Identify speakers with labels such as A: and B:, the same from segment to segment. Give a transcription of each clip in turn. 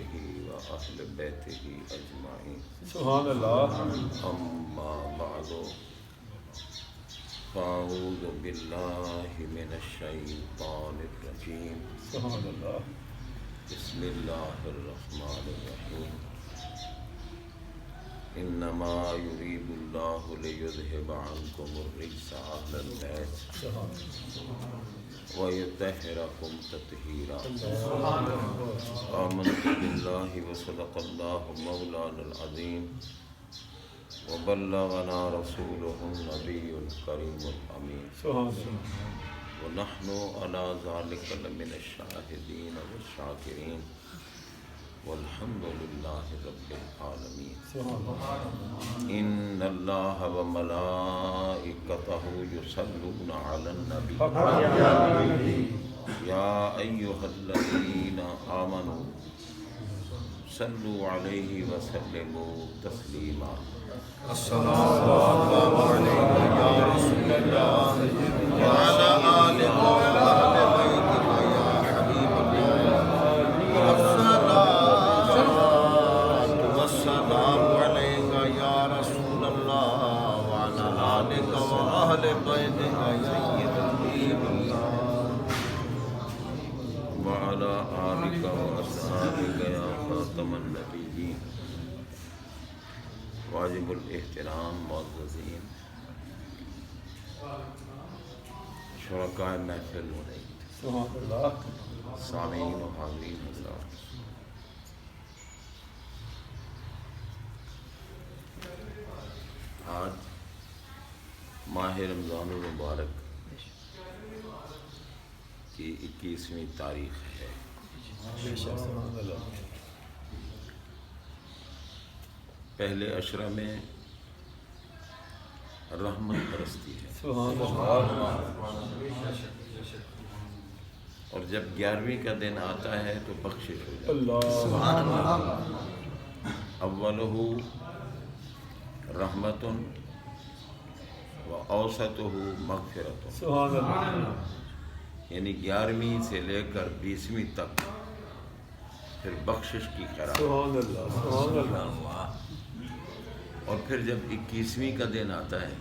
A: آلہ و اہل بیتہ اجمعین
B: سبحان اللہ.
A: اما بعد فاعوذ باللہ من الشیطان الرجیم
B: سبحان اللہ.
A: بسم اللہ الرحمن الرحیم انما یرید اللہ لیذہب عنکم الرجس اہل البیت ویطہرکم تطہیرا آمنت باللہ وصدق اللہ مولانا العظیم وبلغنا رسولہ النبی الکریم الامین
B: سبحان اللہ.
A: ونحن على ذلك لمن الشاہدین والشاکرین والحمد للہ رب العالمین.
B: سبحان اللہ.
A: ان اللہ وملائکتہ یصلون علی النبی یا ایہا الذین آمنوا صلوا علیہ وسلموا تسلیما.
C: السلام علیکم یا رسول اللہ وعلی آلہ وصحبہ بیتک یا حبیب اللہ. الصلاۃ والسلام علیک یا رسول اللہ وعلی آلہ وأہل بیتک یا سید حبیب اللہ.
A: وعلى آلك وأصحابك يا خاتم النبيين. واجب الاحترام معززین شرکاء محفل منعقد
B: سبحان اللہ.
A: سامعین و حاضرین حضرات، آج ماہ رمضان المبارک کی 21ویں تاریخ ہے.
B: بے شک. سبحان اللہ.
A: پہلے عشرہ میں رحمت برستی ہے
B: سبحان اللہ.
A: اور جب 11ویں کا دن آتا ہے تو بخشش ہو جاتی
B: اللہ.
A: ہے. اولہ رحمت و اوسطہ مغفرت،
B: سبحان اللہ.
A: یعنی 11ویں سے لے کر 20ویں تک پھر بخشش کی خیرات،
B: سبحان اللہ. سبحان اللہ.
A: اور پھر جب 21ویں کا دن آتا ہے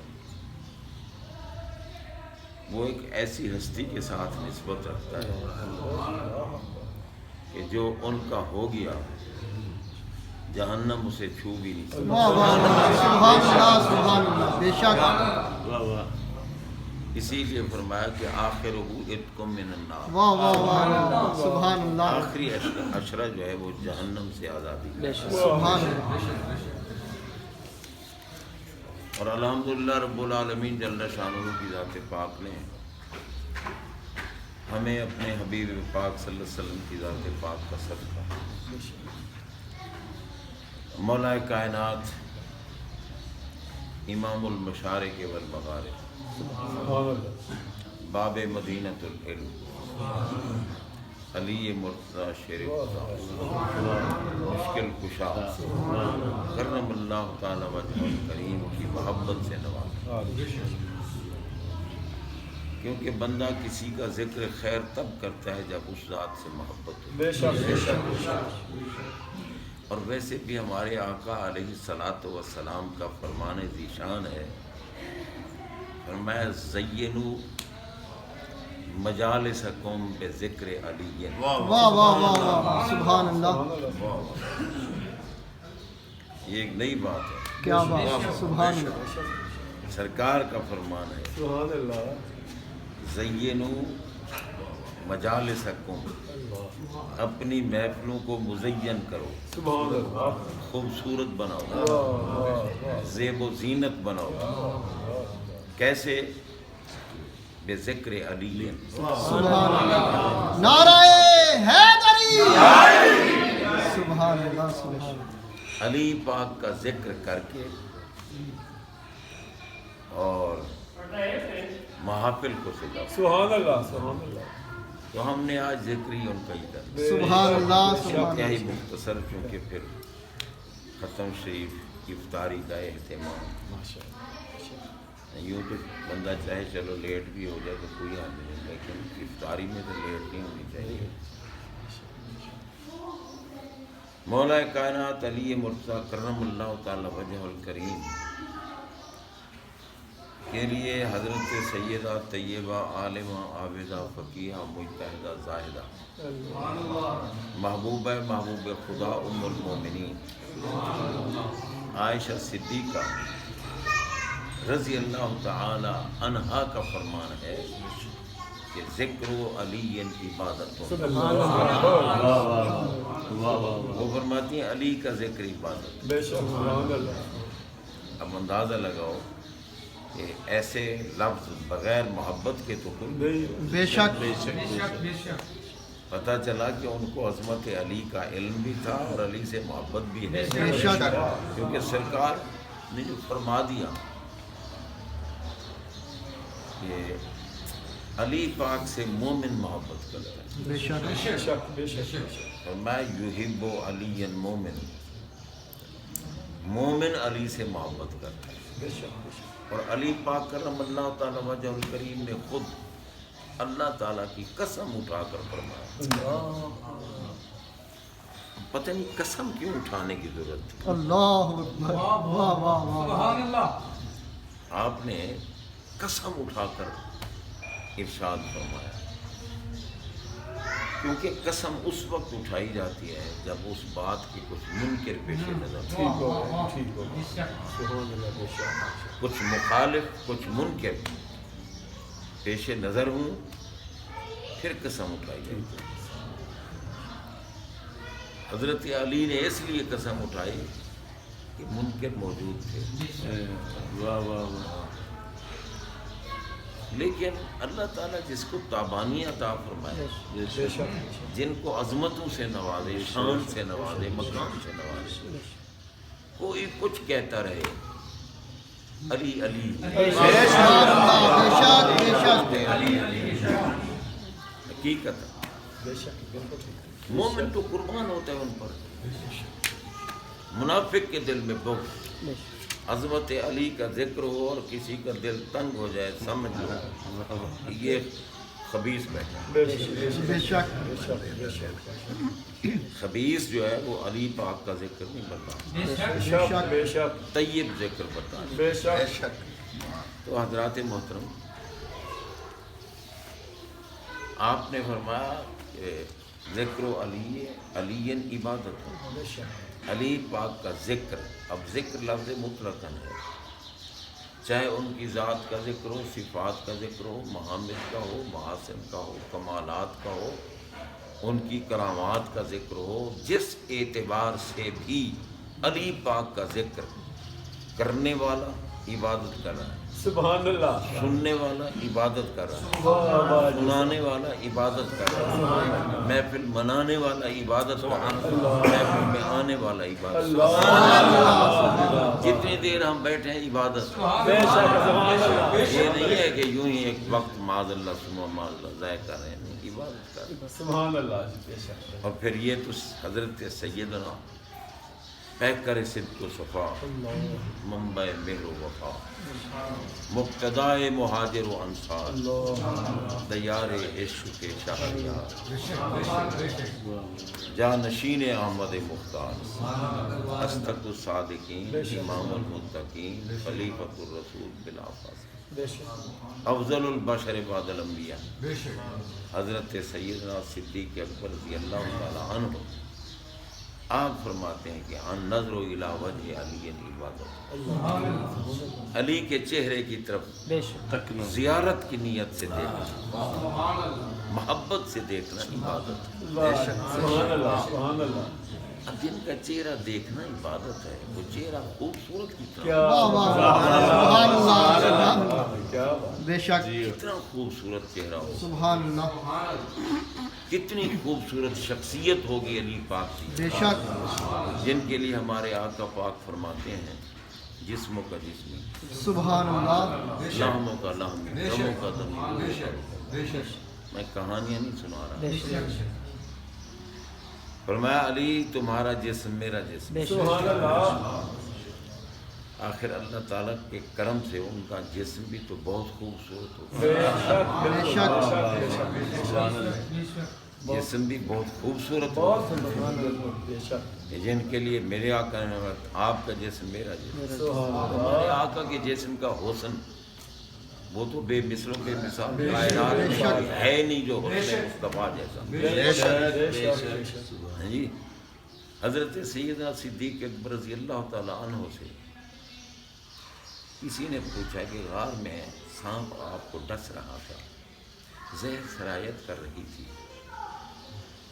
A: وہ ایک ایسی ہستی کے ساتھ نسبت رکھتا ہے کہ جو ان کا ہو گیا جہنم اسے چھو بھی نہیں سکتا.
C: سبحان اللہ سبحان اللہ. بے شک.
A: اسی لیے فرمایا کہ آخرہ عتق من النار،
C: واہ واہ واہ. سبحان اللہ.
A: آخری عشرہ جو ہے وہ جہنم سے آزادی.
C: سبحان اللہ.
A: اور الحمدللہ رب العالمین جل شانہ کی ذات پاک نے ہمیں اپنے حبیب پاک صلی اللہ علیہ وسلم کی ذات پاک کا صدقہ مولا کائنات امام المشارق والمغارب
B: سبحان اللہ.
A: باب مدینۃ العلم علی مرتضی شیر مشکل کشا کرم اللہ تعالی وجہ کریم کی محبت سے نوازا. کیونکہ بندہ کسی کا ذکر خیر تب کرتا ہے جب اس ذات سے محبت ہو.
B: بے شک. بے شک.
A: اور ویسے بھی ہمارے آقا علیہ الصلاۃ والسلام کا فرمان ذیشان ہے، فرمایا زینوا مجالسکم بذکر علی.
C: واہ واہ واہ واہ. سبحان اللہ.
A: یہ ایک نئی بات ہے،
C: کیا بات. سبحان اللہ.
A: سرکار کا فرمان ہے
B: سبحان اللہ.
A: زینوا مجالسکم، اپنی محفلوں کو مزین کرو،
B: سبحان اللہ.
A: خوبصورت بناؤ، زیب و زینت بناؤ. کیسے؟ بذکر علی.
C: سبحان اللہ. نعرہ حیدری. سبحان اللہ. سبحان اللہ.
A: علی پاک کا ذکر کر کے اور محافل کو سجاؤ.
B: سبحان اللہ. سبحان اللہ.
A: تو ہم نے آج ذکر ہی ان کا ہی کر
C: سبحان اللہ. سبحان
A: کیا ہی
C: اللہ.
A: مختصر، کیونکہ پھر ختم شریف افطاری کا اہتمام. یوں تو بندہ چاہے چلو لیٹ بھی ہو جائے تو کوئی حال نہیں، لیکن افطاری میں تو لیٹ نہیں ہونی چاہیے. مولا کائنات علی مرتضیٰ کرم اللہ تعالی وجہ الکریم کے لیے حضرت سیدہ طیبہ عالمہ عابدہ فقیہہ مجتہدہ زاہدہ محبوب خدا ام المومنین عائشہ صدیقہ رضی اللہ تعالی عنہا کا فرمان ہے کہ ذکر علی عبادت ہو. وہ فرماتی ہیں علی کا ذکر عبادت.
B: بے شک سبحان اللہ.
A: اب اندازہ لگاؤ کہ ایسے لفظ بغیر محبت کے تو کوئی
C: بے شک
A: پتہ چلا کہ ان کو عظمت علی کا علم بھی تھا اور علی سے محبت بھی ہے.
C: بے شک
A: کیونکہ سرکار نے جو فرما دیا کہ علی پاک سے مومن محبت کرتا ہے.
C: بے شک
B: بے شک بے شک
A: اور میں یحب علی مومن، مومن علی سے محبت کرتا ہے.
B: بے شک
A: اور علی پاک کرم اللہ تعالیٰ وجہ الکریم نے خود اللہ تعالیٰ کی قسم اٹھا کر فرمایا. پتہ نہیں قسم کیوں اٹھانے کی ضرورت تھی.
C: اللہ اکبر. واہ واہ واہ.
A: آپ نے قسم اٹھا کر ارشاد فرمایا، کیونکہ قسم اس وقت اٹھائی جاتی ہے جب اس بات کی کچھ منکر پیش نظر
B: ٹھیک ہو گیا ٹھیک ہو گیا. سبحان اللہ. بے شک
A: کچھ مخالف کچھ منکر پیش نظر ہوں پھر قسم اٹھائی جاتی ہے. حضرت علی نے اس لیے قسم اٹھائی کہ منکر موجود تھے.
B: واہ واہ واہ.
A: لیکن اللہ تعالیٰ جس کو تابانی عطا فرمائے،
B: بے شک
A: جن کو عظمتوں سے نوازے، شان سے نوازے، مقام سے نوازے، کوئی کچھ کہتا رہے علی علی
C: بے شک بے شک بے شک.
A: حقیقت
B: بے شک بالکل ٹھیک.
A: مومن تو قربان ہوتا ہے ان پر. منافق کے دل میں بغض، عظمت علی کا ذکر ہو اور کسی کا دل تنگ ہو جائے، سمجھ لو یہ خبیث بیٹھا.
B: بے شک
C: بے شک
B: بے شک بے شک
A: خبیث جو ہے وہ علی پاک کا ذکر نہیں بتا،
B: بے شک بے شک
A: طیب ذکر بتا.
B: بے شک.
A: تو حضرات محترم، آپ نے فرمایا کہ ذکر علی علی عبادت ہو.
B: بے شک
A: علی پاک کا ذکر، اب ذکر لفظ مطلق ہے، چاہے ان کی ذات کا ذکر ہو، صفات کا ذکر ہو، محامد کا ہو، محاسن کا ہو، کمالات کا ہو، ان کی کرامات کا ذکر ہو، جس اعتبار سے بھی علی پاک کا ذکر کرنے والا عبادت کر رہا ہے،
B: سبحان اللہ.
A: سننے والا عبادت کر رہا ہے،
B: واہ واہ.
A: سنانے والا عبادت کر رہا ہے، محفل منانے والا عبادت کر رہا ہے، محفل میں آنے والا عبادت کر رہا ہے. جتنی دیر ہم بیٹھے ہیں عبادت،
B: بے شک سبحان اللہ.
A: یہ نہیں ہے کہ یوں ہی ایک وقت معاذ اللہ ثم معاذ اللہ ضائع کر رہے ہیں، عبادت کر رہے ہیں.
B: سبحان اللہ. بے شک
A: اور پھر یہ تو حضرت سیدنا پیکر صدق و صفا، منبع مہر و وفا، مقتدائے مہاجر و انصار، دیار عشق کے شہریار، جانشین احمد مختار، اصدق الصادقین، امام المتقین، خلیفۃ الرسول بلا فاصلہ،
B: بے شک
A: افضل البشر بعد الانبیاء، حضرت سیدنا صدیق اکبر رضی اللہ تعالی عنہ. آپ فرماتے ہیں کہ ان نظر الی وجہ علی عبادت، علی کے چہرے کی طرف زیارت کی نیت سے دیکھنا، محبت سے دیکھنا عبادت.
B: سبحان اللہ. سبحان اللہ.
A: اب جن کا چہرہ دیکھنا عبادت ہے، وہ چہرہ خوبصورت کتنا،
B: کیا
C: واہ واہ سبحان اللہ. سبحان اللہ.
B: کیا بات.
C: بے شک
A: کتنا خوبصورت چہرہ ہو،
C: سبحان اللہ.
A: کتنی خوبصورت شخصیت ہوگی علی پاک کی،
C: بے شک
A: جن کے لیے ہمارے آقا پاک فرماتے ہیں جسموں کا جسم،
C: سبحان اللہ.
A: لہموں کا لہم، دموں کا دم. میں کہانیاں نہیں سنا رہا، فرمایا علی تمہارا جسم میرا جسم.
B: سبحان اللہ.
A: آخر اللہ تعالیٰ کے کرم سے ان کا جسم بھی تو بہت خوبصورت ہوتا
B: بے شک
C: بے شک.
B: بے شک.
A: جسم بھی بہت خوبصورت ہو
B: بہت بے شک
A: جن کے لیے میرے آقا نے آپ کا جسم میرا جسم،
B: سبحان اللہ
A: ہمارے آقا کے جسم کا حسن وہ تو بے مثل و بے مثال کائنات میں کوئی ہے نہیں جو حسن مصطفیٰ جیسا۔
B: بے شک
A: ہاں جی، حضرت سیدنا صدیق اکبر رضی اللہ تعالیٰ عنہ سے کسی نے پوچھا کہ غار میں سانپ آپ کو ڈس رہا تھا، زہر سرایت کر رہی تھی،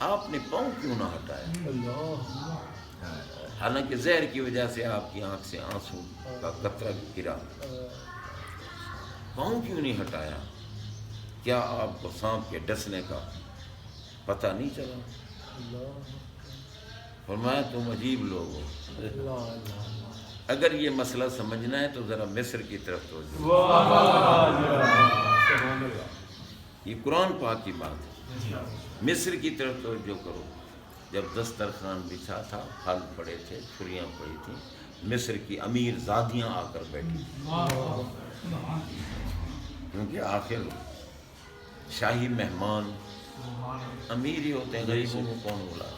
A: آپ نے پاؤں کیوں نہ ہٹایا؟
B: اللہ
A: حالانکہ زہر کی وجہ سے آپ کی آنکھ سے آنسو کا قطرہ گرا، پاؤں کیوں نہیں ہٹایا؟ کیا آپ کو سانپ کے ڈسنے کا پتہ نہیں چلا؟ فرمایا تم عجیب لوگ ہو، اگر یہ مسئلہ سمجھنا ہے تو ذرا مصر کی طرف توجہ، یہ قرآن پاک کی بات ہے، مصر کی طرف توجہ کرو۔ جب دسترخوان بچھا تھا، پھل پڑے تھے، چھریاں پڑی تھیں، مصر کی امیر زادیاں آ کر بیٹھی، کیونکہ آخر شاہی مہمان امیر ہی ہوتے ہیں، غریبوں کو کون بلا؟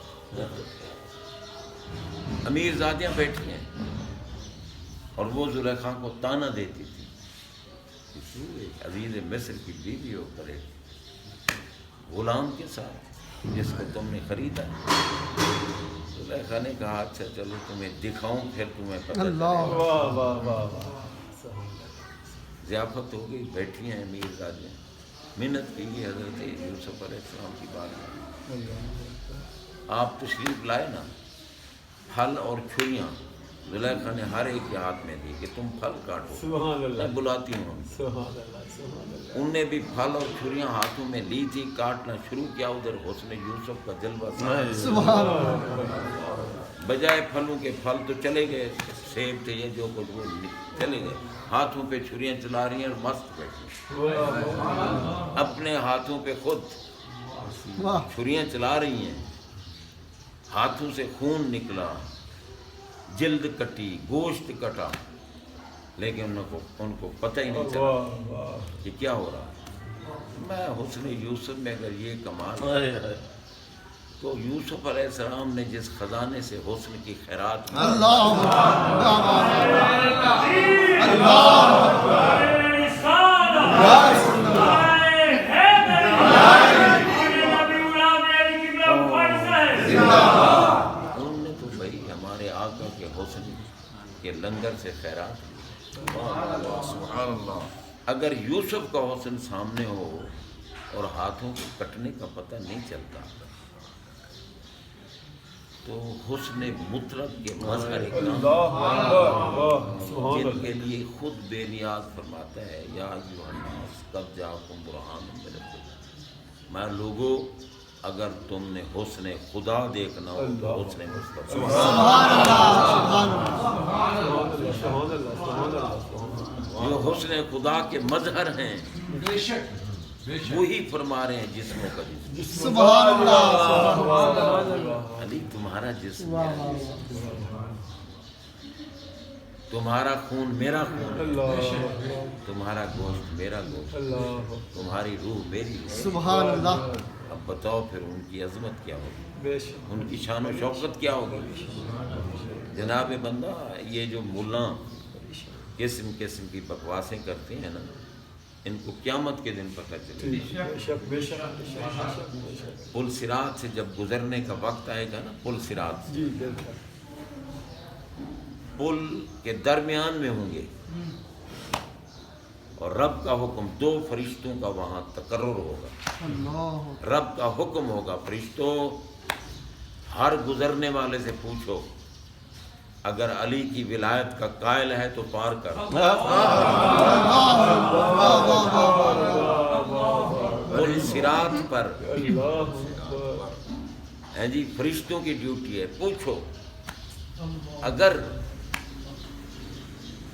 A: امیر زادیاں بیٹھی ہیں اور وہ زلیخا کو تانا دیتی تھی کہ تو ایک عزیز مصر کی بیوی ہو کر ایک غلام کے ساتھ جس کو تم نے خریدا۔ زلیخا نے کہا اچھا چلو تمہیں دکھاؤں پھر تمہیں پتہ چلے گا۔ ضیافت ہو گئی، بیٹھی ہیں امیر زادیاں، محنت کی حضرت یوسف علیہ السلام کی بات ہے۔ آپ تشریف لائے نا، پھل اور چھریاں زلیخا نے ہر ایک کے ہاتھ میں دی کہ تم پھل کاٹو،
B: سبحان اللہ
A: میں بلاتی ہوں۔
B: سبحان اللہ سبحان اللہ
A: ان نے بھی پھل اور چھریاں ہاتھوں میں لی تھی، کاٹنا شروع کیا، ادھر حسن یوسف کا جلوہ
D: سبحان اللہ
A: بجائے پھلوں کے پھل تو چلے گئے، سیب تھے یہ جو کچھ وہ چلے گئے، ہاتھوں پہ چھریاں چلا رہی ہیں اور مست بیٹھی، اپنے ہاتھوں پہ خود
D: واہ
A: چھریاں چلا رہی ہیں، ہاتھوں سے خون نکلا، جلد کٹی، گوشت کٹا، لیکن ان کو پتہ ہی نہیں چلا کہ کیا ہو رہا ہے۔ میں حسن یوسف میں اگر یہ کمال ہے تو یوسف علیہ السلام نے جس خزانے سے حسن کی خیرات کی، انہوں نے تو بھائی ہمارے آقا کے حسن کے لنگر سے خیرات کی۔
C: سبحان اللہ۔
A: اگر یوسف کا حسن سامنے ہو اور ہاتھوں کو کٹنے کا پتہ نہیں چلتا تو حسن مطلق کے مظہر جن کے لیے خود بے نیاز فرماتا ہے یا ایھا الناس قد جاءکم برہان من ربکم، میں لوگوں اگر تم نے حسن خدا دیکھنا ہو تو حسن مصطفیٰ، جو حسن خدا کے مظہر ہیں وہی فرما رہے ہیں جسموں کا جسم۔
D: سبحان اللہ
A: علی تمہارا جسم میرا جسم، تمہارا خون میرا خون، تمہارا گوشت میرا گوشت، تمہاری روح میری روح۔
D: سبحان اللہ
A: اب بتاؤ پھر ان کی عظمت کیا ہوگی،
B: بے شک
A: ان کی شان و شوکت کیا ہوگی؟ جناب بندہ یہ جو ملا قسم قسم کی بکواسیں کرتے ہیں نا، ان کو قیامت کے دن پتہ چلے گا۔
B: بے شک بے شک
A: پل صراط سے جب گزرنے کا وقت آئے گا نا، پل صراط سے
B: جی بے شک
A: پل کے درمیان میں ہوں گے اور رب کا حکم، دو فرشتوں کا وہاں تقرر ہوگا،
D: اللہ
A: رب کا حکم ہوگا فرشتوں ہر گزرنے والے سے پوچھو اگر علی کی ولایت کا قائل ہے تو پار کر، پل صراط پر ہے جی فرشتوں کی ڈیوٹی ہے، پوچھو اگر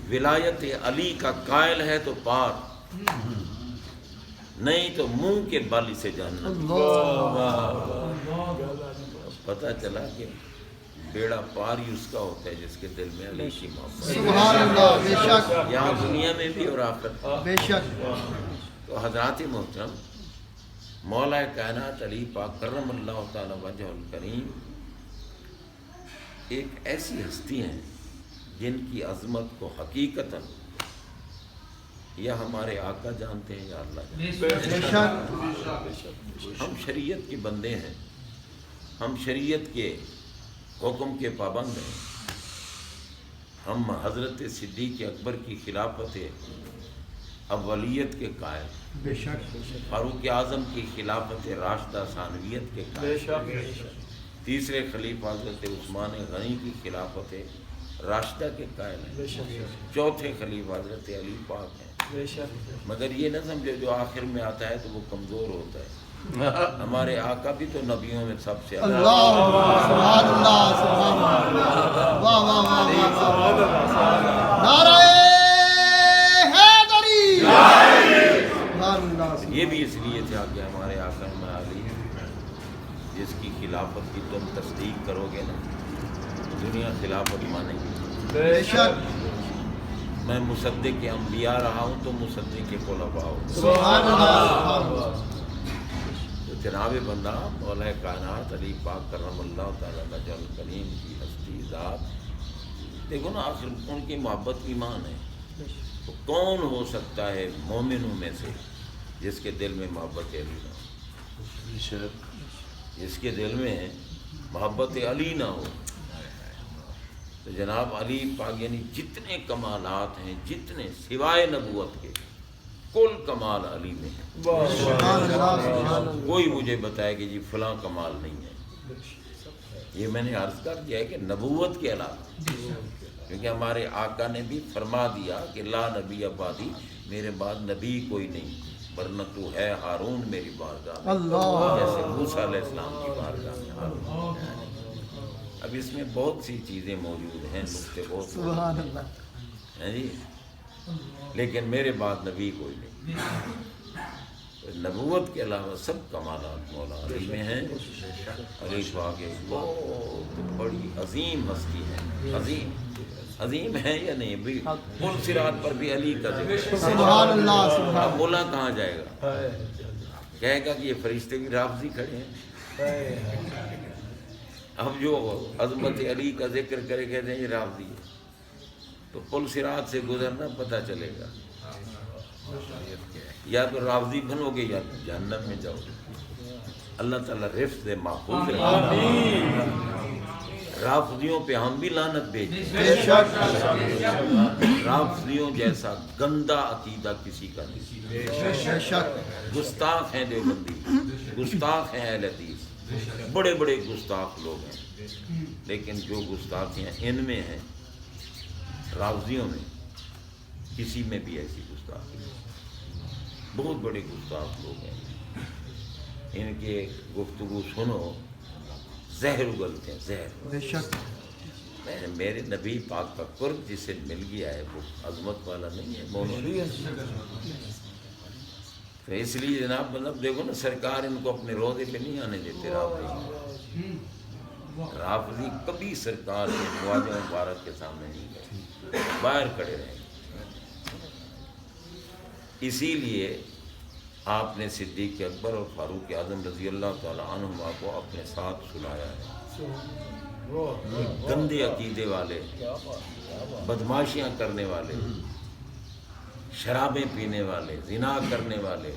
A: ولایت علی کا قائل ہے تو پار، نہیں تو منہ کے بالی سے جہنم۔ پتہ چلا کہ بیڑا پار ہی اس کا ہوتا ہے جس کے دل میں علی کی محبت،
D: سبحان اللہ بے شک
A: یہاں دنیا میں بھی اور آخرت میں۔
D: بے شک
A: تو حضرات محترم مولا کائنات علی پاک کرم اللہ تعالی وجہ الکریم ایک ایسی ہستی ہیں جن کی عظمت کو حقیقتاً یا ہمارے آقا جانتے ہیں یا اللہ جانتے
D: بے شک
A: ہیں۔ ہم شریعت کے بندے ہیں، ہم شریعت کے حکم کے پابند ہیں، ہم حضرت صدیق اکبر کی خلافت اولیت کے قائل،
D: بے شک
A: فاروق اعظم کی خلافت راشدہ ثانویت کے قائل، تیسرے خلیفہ حضرت عثمان غنی کی خلافت راشدہ کے قائل ہیں، چوتھے خلیفہ حضرت علی پاک ہیں۔ مگر یہ نہ سمجھو جو آخر میں آتا ہے تو وہ کمزور ہوتا ہے، ہمارے آقا بھی تو نبیوں میں سب سے
D: اللہ سبحان اللہ سبحان اللہ، واہ واہ واہ واہ، نعرہ حیدری، سبحان اللہ۔
A: یہ بھی اس لیے تھا کہ ہمارے آقا علی جس کی خلافت کی تم تصدیق کرو گے نا دنیا خلافت مانے گی۔
D: بے شک
A: میں مصدق انبیاء رہا ہوں تو مصدق خلفاء ہوں۔
D: سبحان اللہ سبحان اللہ۔
A: تو جناب بندہ مولا کائنات علی پاک کرم اللہ تعالیٰ وجہ الکریم کی ہستی ذات، دیکھو نا آخر ان کی محبت ایمان ہے، تو کون ہو سکتا ہے مومنوں میں سے جس کے دل میں محبت علی نہ ہو، جس کے دل میں محبت علی نہ ہو۔ تو جناب علی پاک یعنی جتنے کمالات ہیں، جتنے سوائے نبوت کے کل کمال علی میں ہے۔
D: سبحان اللہ سبحان اللہ۔
A: کوئی مجھے بتائے کہ جی فلاں کمال نہیں ہے۔ یہ میں نے عرض کر دیا ہے کہ نبوت کے علاوہ، کیونکہ ہمارے آقا نے بھی فرما دیا کہ لا نبی بعدی، میرے بعد نبی کوئی نہیں، ورنہ تو ہے ہارون میری بارگاہ میں،
D: اللہ۔
A: جیسے موسیٰ علیہ السلام کی بارگاہ میں ہارون۔ اب اس میں بہت سی چیزیں موجود ہیں، نقطے بہت
D: سبحان اللہ۔
A: ہیں جی، لیکن میرے بعد نبی کوئی نہیں۔ نبوت کے علاوہ سب کمالات مولا علی میں ہیں۔ علی پاک ایک بہت بڑی عظیم ہستی ہے، عظیم ہے یا نہیں بھی؟ پل صراط پر بھی علی کا ذکر ہے۔
D: سبحان اللہ سبحان
A: اب مولا کہاں جائے گا؟ کہے گا کہ یہ فرشتے بھی رافضی کھڑے ہیں۔ اب جو عظمت علی کا ذکر کرے کہتے ہیں یہ رافضی ہے، تو پل صراط سے گزرنا پتہ چلے گا، یا تو رافضی بنو گے یا جہنم میں جاؤ گے۔ اللہ تعالیٰ رفظ دے، محفوظ رکھے۔ رافضیوں پہ ہم بھی لعنت بھیجیں،
D: بے شک
A: رافضیوں جیسا گندا عقیدہ کسی کا نہیں۔
D: بے شک
A: گستاخ ہیں دیوبندی، گستاخ ہیں اہل حدیث، بڑے بڑے گستاخ لوگ ہیں، لیکن جو گستاخیاں ان میں ہیں رافضیوں میں، کسی میں بھی ایسی گستاخی نہیں۔ بہت بڑے گستاخ لوگ ہیں، ان کے گفتگو سنو زہر اگلتے ہیں، زہر۔
D: بے شک
A: میرے نبی پاک کا قرب جسے مل گیا ہے وہ عظمت والا نہیں ہے، مولا۔ تو اس لیے جناب مطلب دیکھو نا، سرکار ان کو اپنے روضے پہ نہیں آنے دیتے رافضی۔ رافضی کبھی سرکار کے خواجہ مبارک کے سامنے نہیں گئے، باہر کھڑے رہے۔ اسی لیے آپ نے صدیق اکبر اور فاروق اعظم رضی اللہ تعالیٰ عنہما کو اپنے ساتھ سلایا ہے۔ گندے عقیدے والے، بدماشیاں کرنے والے، شرابیں پینے والے، زنا کرنے والے،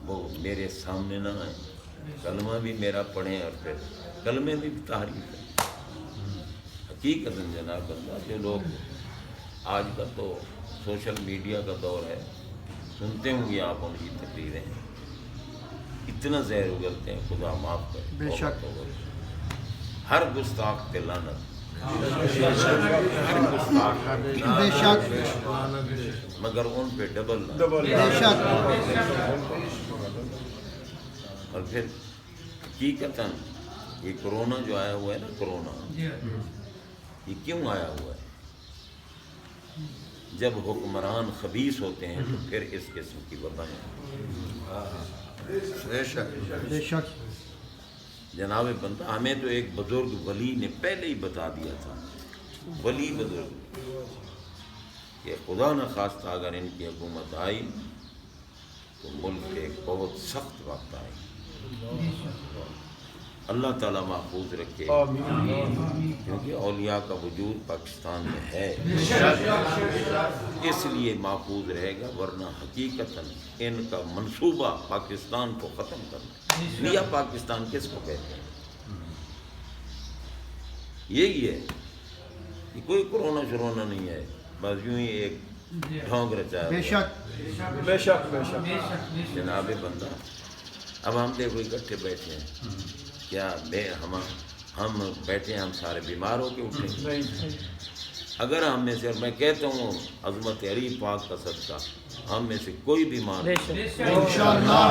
A: وہ میرے سامنے نہ آئیں، کلمہ بھی میرا پڑھیں، اور پھر کلمے میں بھی تحریف ہے۔ حقیقت جناب بندہ، جو لوگ آج کا تو سوشل میڈیا کا دور ہے، سنتے ہوں گے آپ ان کی تقریریں، اتنا زہر اگلتے ہیں، خدا معاف کرے۔
D: بے شک
A: ہر گستاخ پہ لعنت، ہر گستاخ،
D: بے شک
A: مگر ان پہ ڈبل لعنت۔
D: بے شک
A: اور پھر حقیقتاً یہ کرونا جو آیا ہوا ہے نا، کرونا یہ کیوں آیا ہوا ہے؟ جب حکمران خبیث ہوتے ہیں تو پھر اس قسم کی وبائیں۔
C: بے شک
D: بے شک
A: جناب بندہ، ہمیں تو ایک بزرگ ولی نے پہلے ہی بتا دیا تھا، ولی بزرگ، کہ خدا نہ خواستہ اگر ان کی حکومت آئی تو ملک ایک بہت سخت وقت آئے گا۔ اللہ تعالیٰ محفوظ رکھے، کیونکہ اولیاء کا وجود پاکستان میں ہے، اس لیے محفوظ رہے گا، ورنہ حقیقتاً ان کا منصوبہ پاکستان کو ختم کرنا۔ نیا پاکستان کس کو کہتے ہیں؟ یہی ہے، یہ کوئی کرونا شرونا نہیں ہے، بس یوں ہی ایک ڈھونگ رچا
D: بے
A: ہے۔
D: شک
B: بے شک بے شک
A: جناب بندہ، اب ہم دیکھو اکٹھے بیٹھے ہیں، کیا ہم بیٹھے ہیں، ہم سارے بیمار ہو کے اٹھے ہیں؟
B: نہیں،
A: اگر ہم میں سے، اور میں کہتا ہوں عظمت علی پاک کا صدقہ، ہم میں سے کوئی بیمار نہیں،
D: انشاءاللہ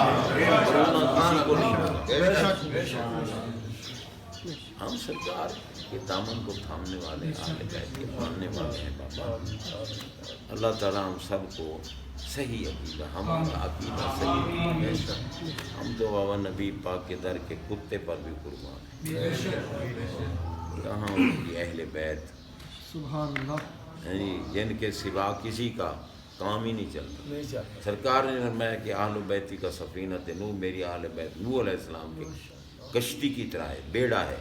A: کرونا کسی کو نہیں ہوگا۔
D: بے شک بے شک
A: ہم سرکار کے دامن کو تھامنے والے ہیں، اہل بیت کے ماننے والے ہیں بابا۔ اللہ تعالیٰ ہم سب کو صحیح عقیدہ، ہمارا عقیدہ صحیح ہے، ہم تو بابا نبی پاک کے در کے کتے پر بھی قربان ہیں۔ کہاں ان کی اہل بیت،
D: سبحان اللہ
A: یعنی جن کے سوا کسی کا کام ہی نہیں چلتا۔
B: نہیں چاہتا۔
A: سرکار نے فرمایا کہ اہل بیتی کا سفینۃ نوح، میری اہل بیت نوح علیہ السلام کی کشتی کی طرح ہے، بیڑا ہے۔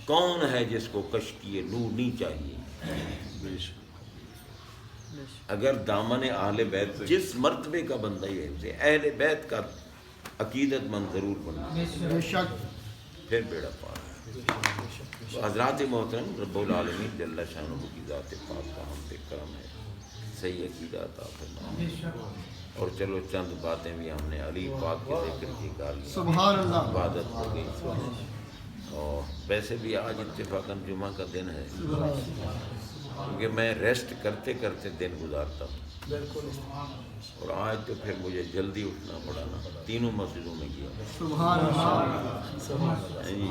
A: کون ہے جس کو کشتی نوح نہیں چاہیے؟ اگر دامن اہل بیت جس مرتبے کا بندہ ہی ہے، اسے اہل بیت کا عقیدت مند ضرور بننا،
D: بے شک
A: پھر بیڑا پار۔ تو حضرات محترم، رب العالمین جل شانہ کی ذات پاک کا ہم پہ کرم ہے، صحیح عقیدہ عطا فرمائے۔ اور چلو چند باتیں بھی ہم نے علی پاک کے ذکر کی کر لی،
D: سبحان اللہ
A: عبادت ہو گئی۔ اور ویسے بھی آج اتفاقاً جمعہ کا دن ہے، کیونکہ میں ریسٹ کرتے کرتے دن گزارتا ہوں،
B: بالکل
A: اور آج تو پھر مجھے جلدی اٹھنا پڑا نا، تینوں مسجدوں میں گیا
D: سبحان اللہ
A: جی،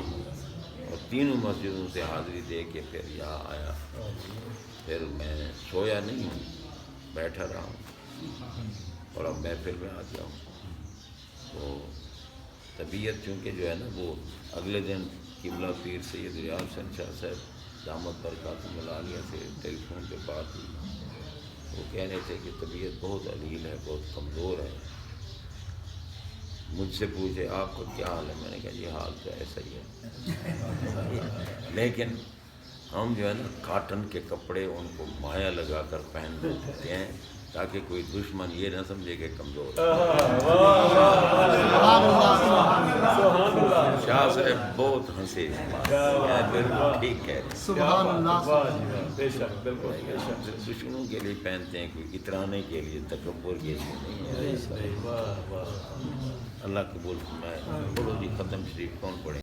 A: اور تینوں مسجدوں سے حاضری دے کے پھر یہاں آیا۔ پھر میں سویا نہیں ہوں، بیٹھا رہا ہوں، اور اب محفل میں آ گیا ہوں۔ تو طبیعت چونکہ جو ہے نا، وہ اگلے دن قبلہ پیر سید ریاض حسین شاہ صاحب دامت برکاتہ العالیہ سے ٹیلی فون پہ بات ہوئی، وہ کہہ رہے تھے کہ طبیعت بہت علیل ہے، بہت کمزور ہے۔ مجھ سے پوچھے آپ کا کیا حال ہے؟ میں نے کہا یہ حال تو ایسا ہی ہے، لیکن ہم جو ہے نا کاٹن کے کپڑے ان کو مایا لگا کر پہن دیتے ہیں تاکہ کوئی دشمن یہ نہ سمجھے کہ کمزور ہے۔ شاہ صاحب بہت ہنسے، بالکل ٹھیک کہہ رہے ہیں،
D: سبحان اللہ
B: بے شک بالکل بے شک
A: دشمنوں کے لیے پہنتے ہیں، کوئی اترانے کے لیے، تکبر کے لیے نہیں ہے۔ اللہ قبول فرمائے۔ بولو جی ختم شریف کون پڑھے؟